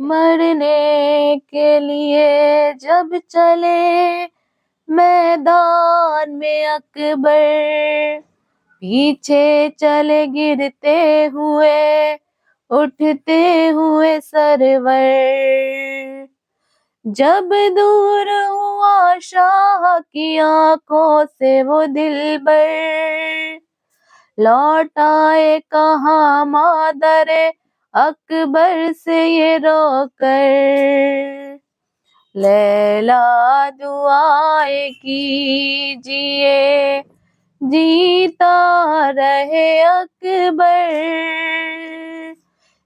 मरने के लिए जब चले मैदान में अकबर, पीछे चले गिरते हुए उठते हुए सरवर। जब दूर हुआ शाह की आंखों से वो दिलबर, लौट आए कहाँ मादरे अकबर से ये रोकर। लैला दुआएं कीजिए जीता रहे अकबर,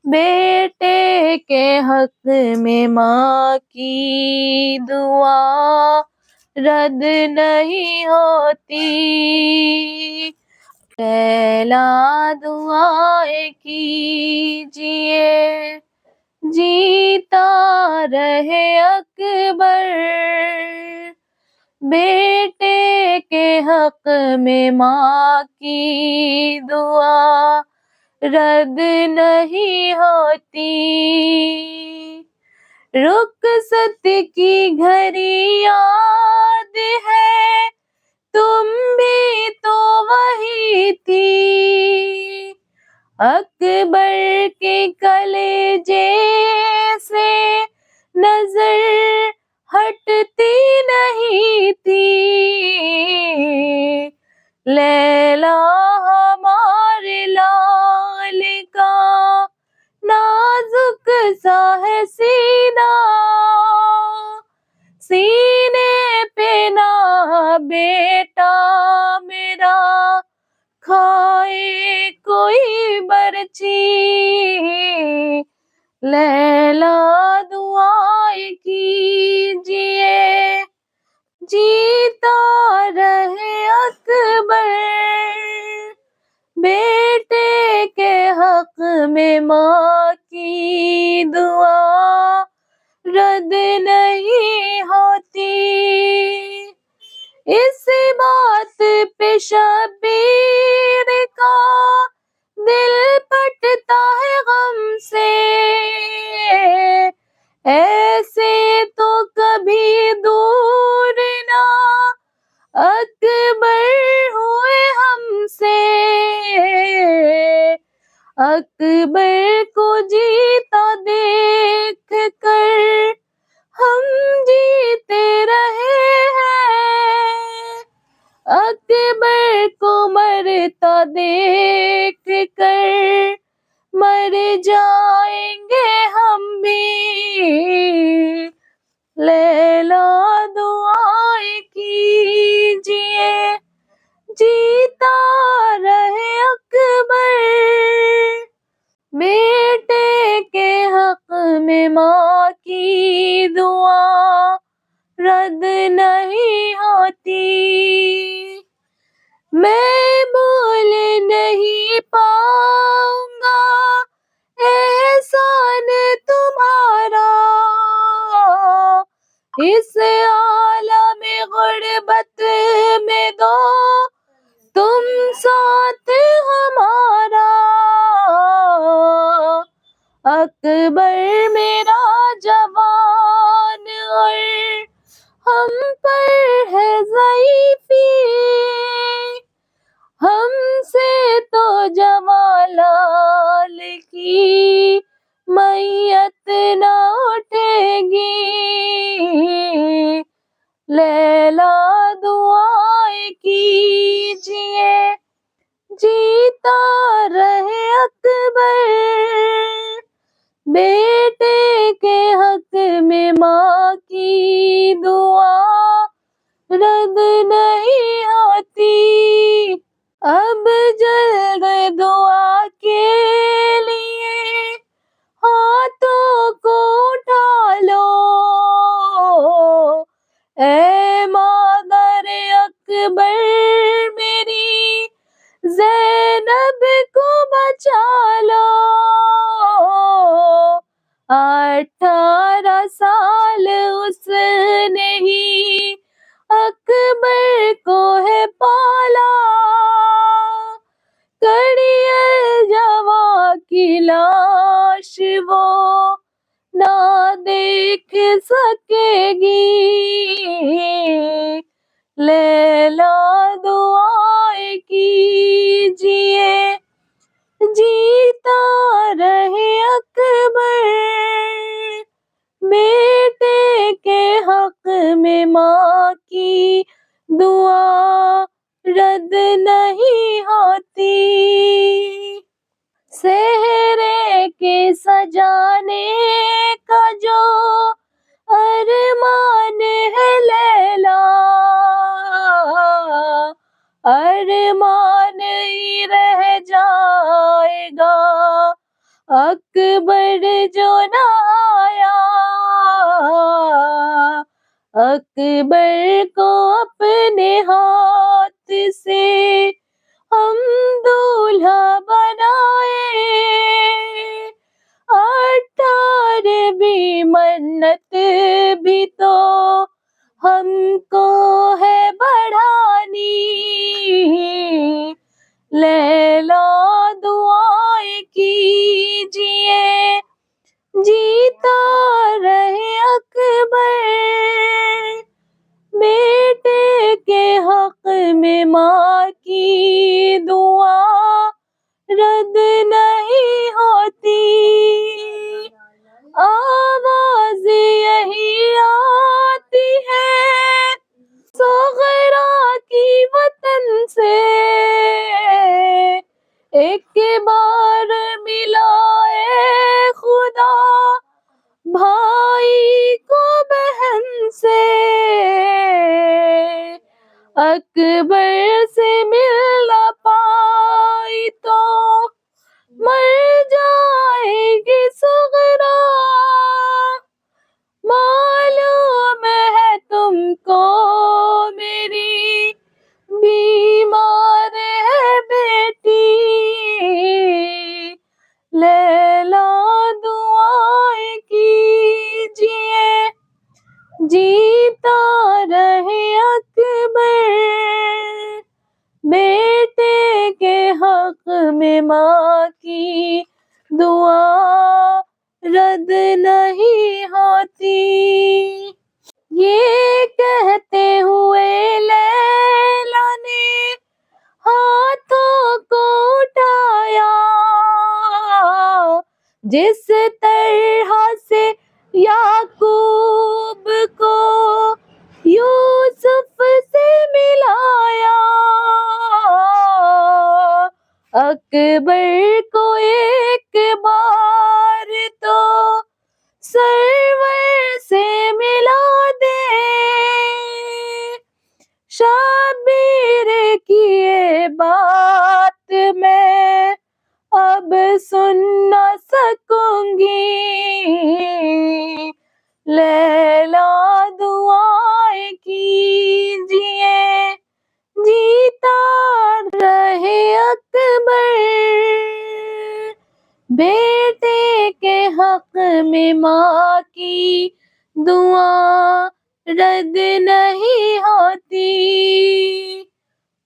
बेटे के हक में माँ की दुआ रद्द नहीं होती। लैला दुआएं कीजिए जीता रहे अकबर, बेटे के हक में माँ की दुआ रद्द नहीं होती। रुखसत की घड़ी याद है, तुम भी तो वही थी। अकबर के कलेजे से नजर हटती नहीं थी। लैला हमारे लाल का नाजुक सा है सीना, सीने पे ना बेटा मेरा खाए कोई बरछी। लैला दुआएं कीजिए जीता रहे अकबर, बेटे के हक में माँ की दुआ रद्द नहीं होती। इस बात पे शबीर का दिल फटता है गम से, ऐसे तो कभी दूर ना अकबर हुए हमसे। अकबर को जीता देख कर हम जीते रहे हैं, अकबर को मरता देख कर मर जाएंगे हम भी। लैला दुआएं कीजिए जीता रहे अकबर, बेटे के हक में माँ की दुआ रद्द नहीं होती। मैं भूल नहीं पाऊंगा एहसान तुम्हारा, इस आलम गुर्बत में दो तुम साथ हमारा। अकबर मेरा जवान और हम पर है ज़ईफ़ी, हमसे तो जमालाल की मैयत न उठेगी। लैला दुआएं कीजिए जीता रहे अकबर, बेटे के हक में माँ की दुआ रद्द नहीं होती। अब जल्द दुआ के लिए हाथों को उठा लो, ऐ मादर अकबर मेरी ज़ैनब को बचा लो। 18 साल उसने ही अकबर को है पाला, कड़ियल जवा की लाश वो ना लिख सकेगी। लैला दुआएं कीजिए, जीता रहे अकबर, बेटे के हक में माँ की दुआ रद्द नहीं होती। सेहरे के सजाने का जो अरमान है लैला, अरमान ही रह जाएगा अकबर जो न आया। अकबर को अपने हाथ से हम दूल्हा बनाए, 18वीं मन्नत भी तो हमको है बढ़ानी। लैला दुआएं कीजिए, जीता रहे अकबर, बेटे के हक में माँ की दुआ रद्द नहीं होती। आवाज यही आती है सोगरा की वतन से, एक बार मिलाए खुदा भाई को बहन से। अकबर से मिल न पाई तो मर जाएगी सुगरा। मालूम है तुमको मेरी बीमार है बेटी। लैला दुआएं कीजिए, जीता रहे अकबर, बेटे के हक में माँ की दुआ रद्द नहीं होती। ये कहते हुए लैला ने हाथों को उठाया, जिस तरह से याकूब को यूसुफ से मिलाया। अकबर को एक बार तो सरवर से मिला दे, शाबिर की ये बात मैं अब सुन न सकूंगी। लैला दुआएं कीजिए, जीता रहे अकबर, बेटे के हक में माँ की दुआ रद्द नहीं होती।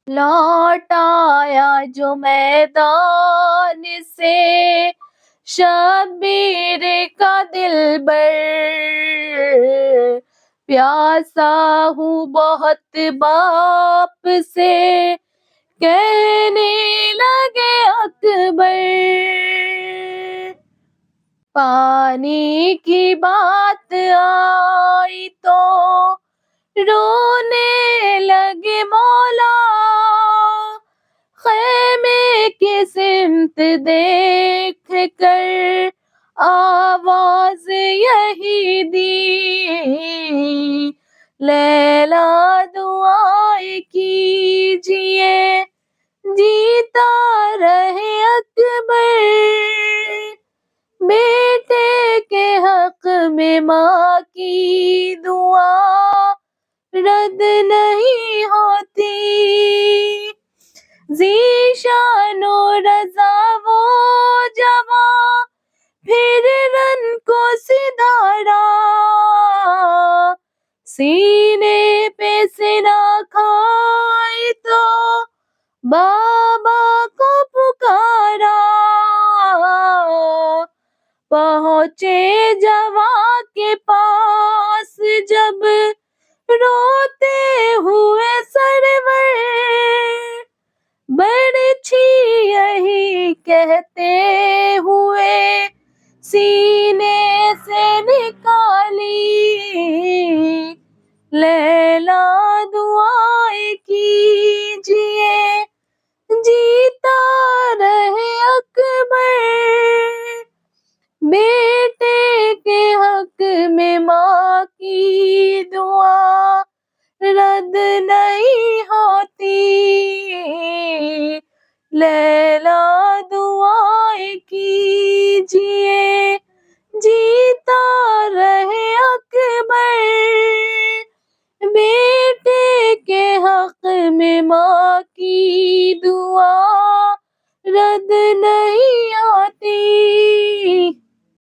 लौट आया जो मैदान से शब्बीर का दिलबर, प्यासा हूँ बहुत बाप से कहने लगे अकबर। पानी की बात आई तो रोने लगे मौला, ख़ैमे की सिमत देख कर आवाज यही दी। लैला दुआएं कीजिए, जीता रहे अकबर, बेटे के हक में माँ की दुआ रद्द नहीं होती। ज़ीशानो रज़ा वो जवां फिर रन को सिधारा, सीने पे सिना खाए तो बाबा को पुकारा। पहुँचे जवां के पास जब रोते हुए सरवर, बरछी यही कहते हुए सीने से निकाली, ले